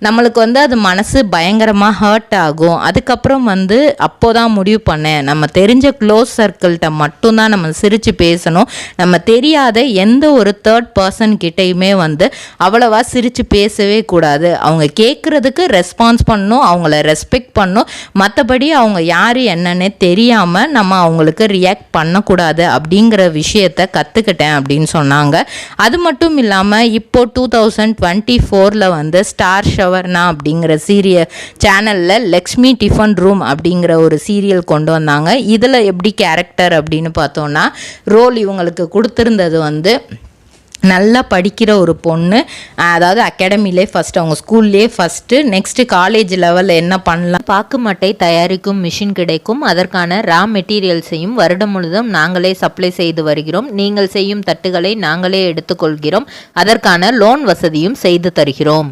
நம்மளுக்கு அது மனசு பயங்கரமாக ஹர்ட் ஆகும். அதுக்கப்புறம் அப்போதான் முடிவு பண்ணேன், நம்ம தெரிஞ்ச க்ளோஸ் சர்க்கிள்கிட்ட மட்டும்தான் நம்ம சிரித்து பேசணும். நம்ம தெரியாத எந்த ஒரு தேர்ட் பர்சன் கிட்டேயுமே அவ்வளவா சிரித்து பேசவே கூடாது. அவங்க கேட்குறதுக்கு ரெஸ்பான்ஸ் பண்ணணும், அவங்கள ரெஸ்பெக்ட் பண்ணணும். மற்றபடி அவங்க யார் என்னன்னே தெரியாமல் நம்ம அவங்களுக்கு ரியாக்ட் பண்ணக்கூடாது அப்படிங்கிற விஷயத்தை கற்றுக்கிட்டேன் அப்படின்னு சொன்னாங்க. அது மட்டும் இல்லாமல் இப்போ 2024 ஸ்டார் ஷவர்னா அப்படிங்கிற சேனலில் லக்ஷ்மி டிஃபன் ரூம் அப்படிங்கிற ஒரு சீரியல் கொண்டு வந்தாங்க. இதில் எப்படி கேரக்டர் அப்படின்னு பார்த்தோன்னா, ரோல் இவங்களுக்கு கொடுத்துருந்தது நல்லா படிக்கிற ஒரு பொண்ணு, அதாவது அகாடமிலே ஃபஸ்ட்டு, அவங்க ஸ்கூல்லே ஃபஸ்ட்டு. நெக்ஸ்ட்டு காலேஜ் லெவலில் என்ன பண்ணலாம், பாக்கு மட்டை தயாரிக்கும் மிஷின் கிடைக்கும். அதற்கான ரா மெட்டீரியல்ஸையும் வருடம் முழுதும் நாங்களே சப்ளை செய்து வருகிறோம். நீங்கள் செய்யும் தட்டுகளை நாங்களே எடுத்துக்கொள்கிறோம். அதற்கான லோன் வசதியும் செய்து தருகிறோம்.